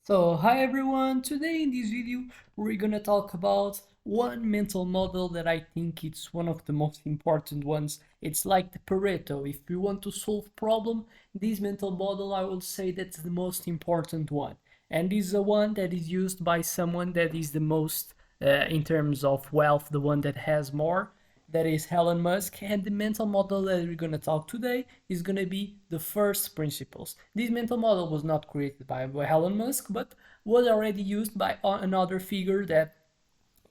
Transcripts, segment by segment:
So, hi everyone! Today in this video we're gonna talk about one mental model that I think it's one of the most important ones. It's like the Pareto. If you want to solve problem, this mental model I will say that's the most important one. And this is the one that is used by someone that is the most in terms of wealth, the one that has more, that is Elon Musk, and the mental model that we're going to talk today is going to be the first principles. This mental model was not created by Elon Musk, but was already used by another figure that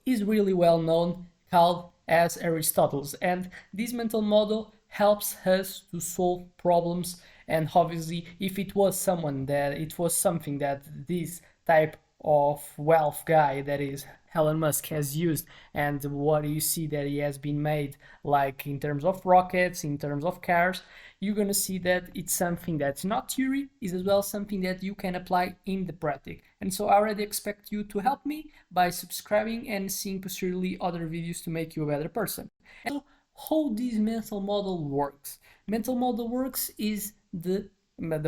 is really well known, called as Aristotle. And this mental model helps us to solve problems. And obviously, if it was something that this type of wealth guy, that is Elon Musk, has used, and what you see that he has been made, like in terms of rockets, in terms of cars, you're gonna see that it's something that's not theory, is as well something that you can apply in the practice. And so I already expect you to help me by subscribing and seeing posteriorly other videos to make you a better person. And so how this mental model works? Mental model works is the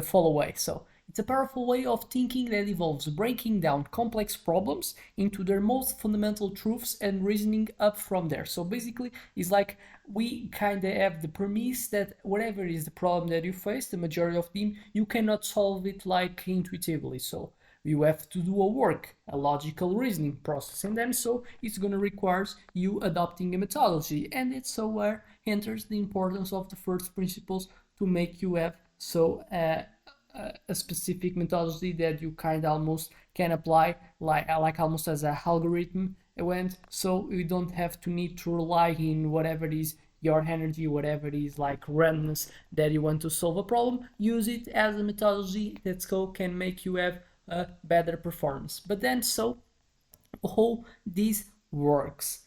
follow way. So it's a powerful way of thinking that involves breaking down complex problems into their most fundamental truths and reasoning up from there. So basically, it's like we kind of have the premise that whatever is the problem that you face, the majority of them, you cannot solve it like intuitively. So you have to do a work, a logical reasoning process, and then so it's going to require you adopting a methodology, and it's so where enters the importance of the first principles to make you have a specific methodology that you kind of almost can apply like almost as a algorithm event, so you don't have to need to rely in whatever it is your energy, whatever it is like randomness that you want to solve a problem. Use it as a methodology that so can make you have a better performance. But then so how this works,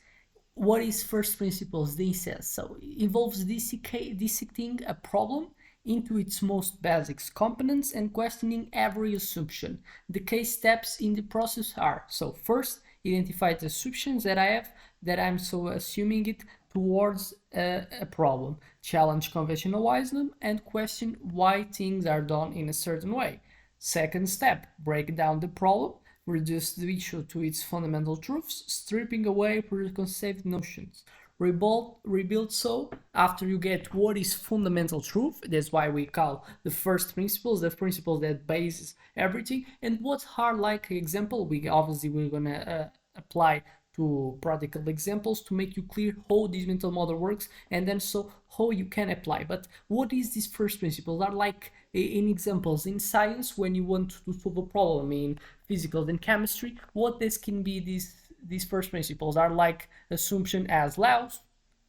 what is first principles? This says so it involves dissecting a problem into its most basic components and questioning every assumption. The case steps in the process are: so first, identify the assumptions that I have, that I'm so assuming it towards a problem, challenge conventional wisdom, and question why things are done in a certain way. Second step, break down the problem, reduce the issue to its fundamental truths, stripping away preconceived notions. Rebuild so after you get what is fundamental truth. That's why we call the first principles, the principles that bases everything. And what are like example, we're gonna apply to practical examples to make you clear how this mental model works, and then so how you can apply. But what is these first principles are like in examples in science when you want to solve a problem in physics and chemistry? What this can be, these first principles are like assumption as laws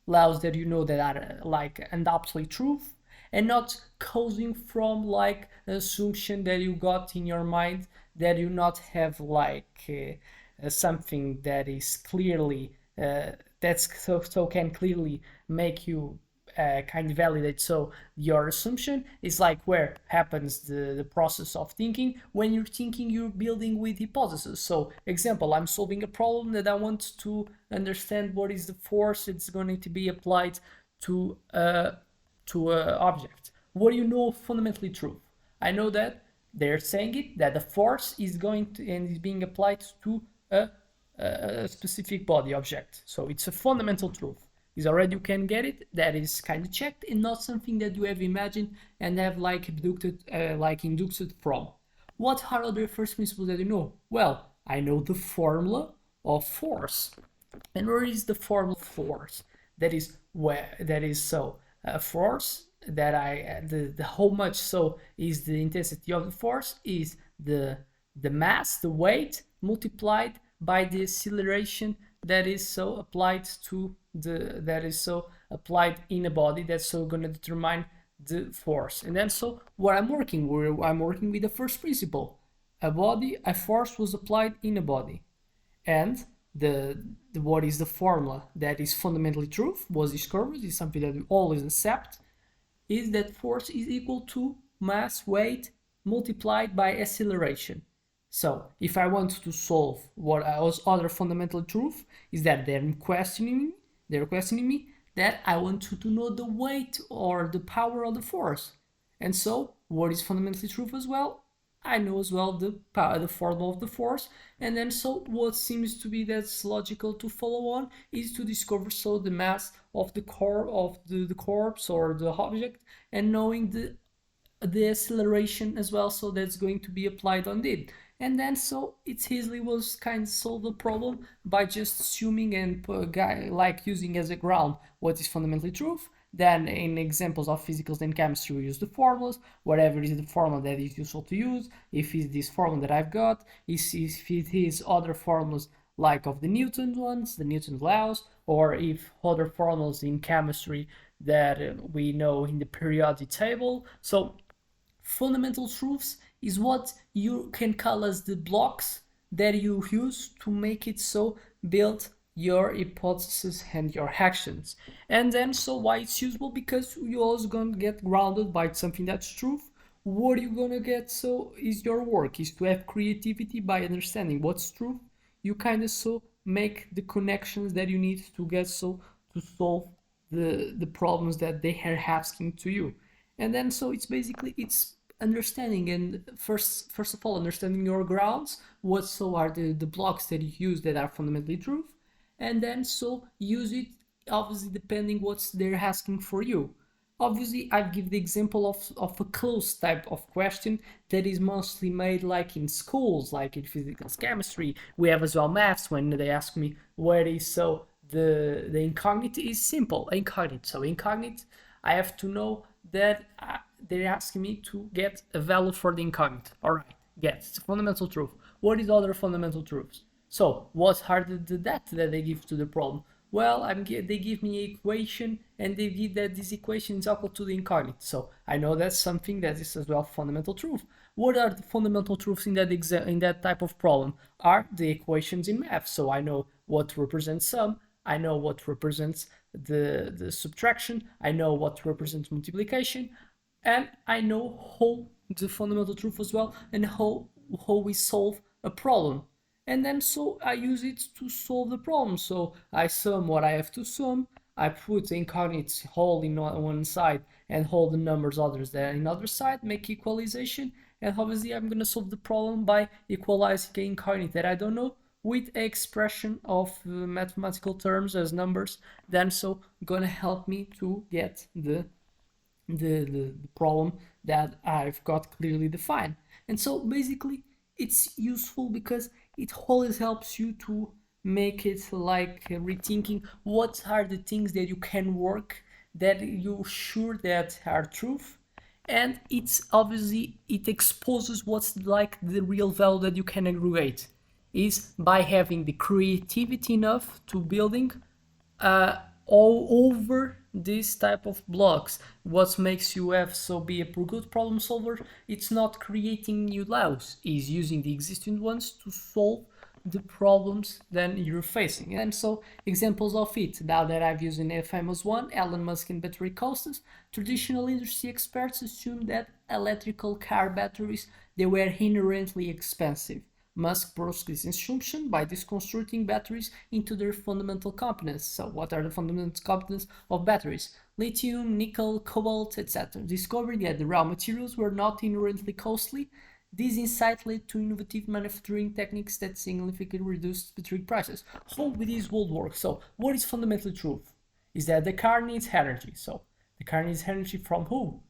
that you know that are like undoubtedly truth, and not causing from like assumption that you got in your mind that you not have like something that is clearly that's so can clearly make you kind of validate. So your assumption is like where happens the process of thinking. When you're thinking, you're building with hypotheses. So example, I'm solving a problem that I want to understand what is the force that's going to be applied to a object. What do you know fundamentally true? I know that they're saying it, that the force is going to and is being applied to a specific body object. So it's a fundamental truth. Is already you can get it, that is kind of checked, and not something that you have imagined and have like induced from. What are other first principles that you know? Well, I know the formula of force. And where is the formula of force? That is where that is so a force that the how much so is the intensity of the force is the mass, the weight multiplied by the acceleration that is so applied to that is so applied in a body, that's so going to determine the force. And then so what I'm working with the first principle. A force was applied in a body, and the what is the formula that is fundamentally true was discovered, is something that we always accept, is that force is equal to mass weight multiplied by acceleration. So if I want to solve what was other fundamental truth, is that they're questioning me that I want to know the weight or the power of the force. And so what is fundamentally true as well? I know as well the power, the formula of the force, and then so what seems to be that's logical to follow on is to discover so the mass of the core of the corpse or the object, and knowing the acceleration as well, so that's going to be applied on it. And then so it's easily was kind of solve the problem by just assuming and guy like using as a ground what is fundamentally truth. Then in examples of physicals and chemistry we use the formulas, whatever is the formula that is useful to use. If it's this formula that I've got, if it is other formulas like of the Newton ones, the Newton's laws, or if other formulas in chemistry that we know in the periodic table. So fundamental truths is what you can call as the blocks that you use to make it so build your hypothesis and your actions. And then so why it's useful, because you also gonna get grounded by something that's truth. What you gonna get so is your work is to have creativity by understanding what's truth. You kind of so make the connections that you need to get so to solve the problems that they are asking to you. And then so it's basically it's understanding, and first of all understanding your grounds, what so are the blocks that you use that are fundamentally truth, and then so use it obviously depending what's they're asking for you. Obviously I give the example of a close type of question that is mostly made like in schools, like in physics, chemistry. We have as well maths when they ask me where is so the incognite is simple incognite. So incognite, I have to know that they're asking me to get a value for the incognite. All right, get it's a fundamental truth. What is other fundamental truths? So what's harder than that they give to the problem? Well, they give me an equation and they give that this equation is equal to the incognite. So I know that's something that is as well fundamental truth. What are the fundamental truths in that in that type of problem? Are the equations in math. So I know what represents sum, I know what represents the subtraction, I know what represents multiplication, and I know how the fundamental truth as well, and how we solve a problem. And then so I use it to solve the problem. So I sum what I have to sum, I put incognite whole in one side and whole the numbers others there in other side, make equalization, and obviously I'm gonna solve the problem by equalizing the incognite that I don't know with expression of mathematical terms as numbers. Then so gonna help me to get the problem that I've got clearly defined. And so basically it's useful because it always helps you to make it like rethinking what are the things that you can work that you sure that are truth, and it's obviously it exposes what's like the real value that you can aggregate is by having the creativity enough to building all over this type of blocks. What makes you have so be a good problem solver, it's not creating new laws, is using the existing ones to solve the problems that you're facing. And so examples of it, now that I've used a famous one, Elon Musk and battery costs. Traditional industry experts assumed that electrical car batteries they were inherently expensive. Musk broke this assumption by deconstructing batteries into their fundamental components. So what are the fundamental components of batteries? Lithium, nickel, cobalt, etc. Discovering that the raw materials were not inherently costly, this insight led to innovative manufacturing techniques that significantly reduced battery prices. How this will work? So what is fundamentally truth? Is that the car needs energy. So the car needs energy from who?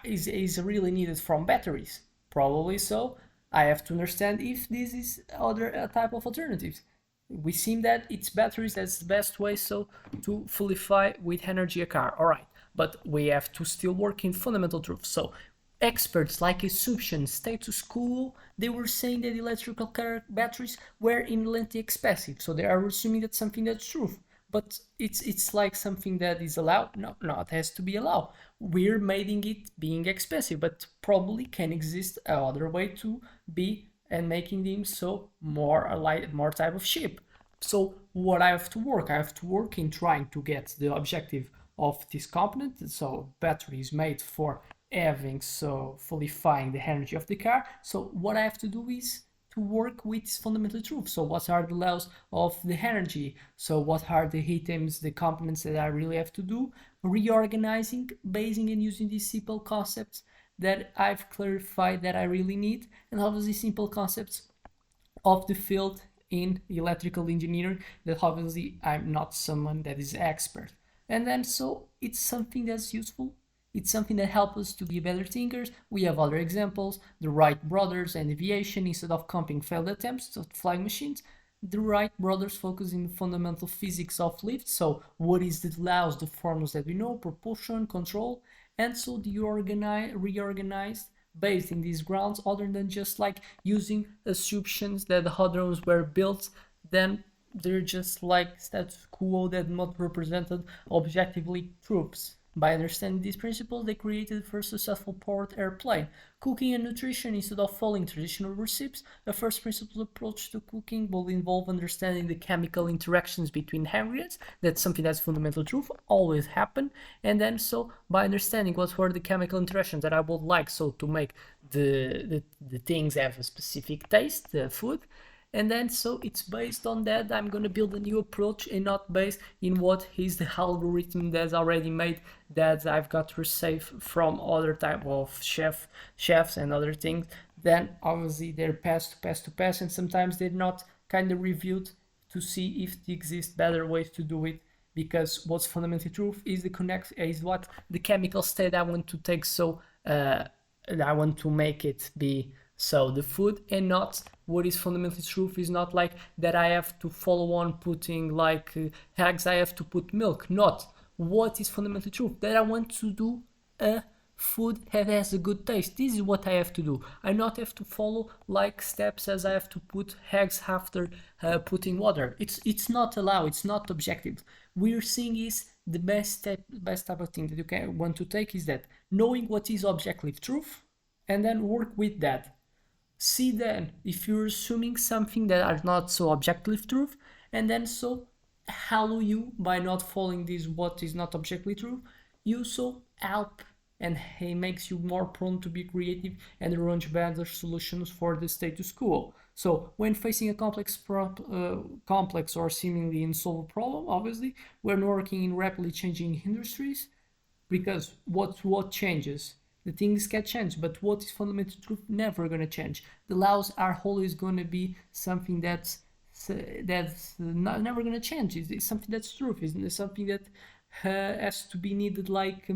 Is really needed from batteries? Probably so. I have to understand if this is other type of alternatives. We seem that it's batteries that's the best way so to fuelify with energy a car. All right, but we have to still work in fundamental truth. So experts like assumption status quo, they were saying that electrical car batteries were inherently expensive. So they are assuming that something that's truth. But it's like something that is allowed. No, it has to be allowed. We're making it being expensive, but probably can exist another way to be and making them so more like more type of shape. So what I have to work? I have to work in trying to get the objective of this component. So battery is made for having so fuelifying the energy of the car. So what I have to do is to work with fundamental truth. So what are the laws of the energy? So what are the items, the components that I really have to do? Reorganizing, basing and using these simple concepts that I've clarified that I really need, and obviously simple concepts of the field in electrical engineering that obviously I'm not someone that is expert. And then so it's something that's useful. It's something that helps us to be better thinkers. We have other examples, the Wright Brothers and aviation. Instead of copying failed attempts at flying machines, the Wright brothers focus in the fundamental physics of lift. So what is the laws, the formulas that we know, propulsion, control, and so the reorganized based in these grounds, other than just like using assumptions that the hadrons were built, then they're just like status quo that not represented objectively truths. By understanding these principles, they created the first successful powered airplane. Cooking and nutrition, instead of following traditional recipes, a first principles approach to cooking will involve understanding the chemical interactions between ingredients. That's something that's fundamental truth, always happen. And then so by understanding what were the chemical interactions that I would like so to make the things have a specific taste, the food, and then so it's based on that I'm going to build a new approach and not based in what is the algorithm that's already made that I've got received from other type of chefs and other things. Then obviously they're passed to pass to pass, and sometimes they're not kind of reviewed to see if there exist better ways to do it, because what's fundamentally true is the connect is what the chemical state I want to take, so I want to make it be so the food, and not what is fundamentally truth is not like that I have to follow on putting like eggs, I have to put milk, not what is fundamentally truth that I want to do a food that has a good taste. This is what I have to do. I not have to follow like steps as I have to put eggs after putting water. It's not allowed, it's not objective. We're seeing is the best type of thing that you can want to take is that knowing what is objective truth and then work with that. See then if you're assuming something that are not so objective truth, and then so how you by not following this what is not objectively true, you so help and he makes you more prone to be creative and arrange better solutions for the status quo. So when facing a complex or seemingly unsolvable problem, obviously when working in rapidly changing industries, because what changes, the things can change, but what is fundamental truth never going to change. The laws are always going to be something that's not, never going to change. It's something that's truth. It's something that has to be needed like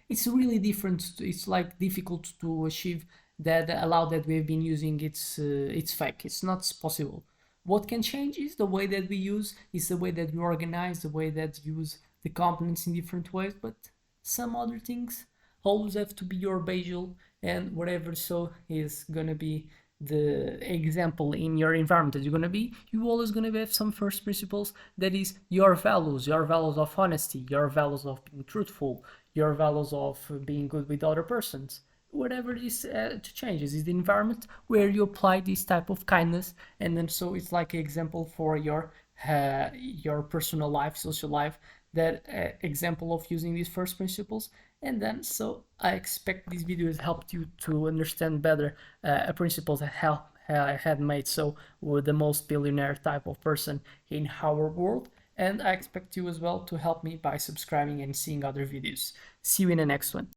it's really different. It's like difficult to achieve that allow that we've been using. It's fake. It's not possible. What can change is the way that we use, is the way that we organize, the way that use the components in different ways. But some other things always have to be your basal, and whatever so is gonna be the example in your environment that you're gonna be, you always gonna have some first principles, that is your values of honesty, your values of being truthful, your values of being good with other persons. Whatever this changes is the environment where you apply this type of kindness, and then so it's like an example for your personal life, social life, that example of using these first principles. And then so I expect this video has helped you to understand better principles that I had made so with the most billionaire type of person in our world. And I expect you as well to help me by subscribing and seeing other videos. See you in the next one.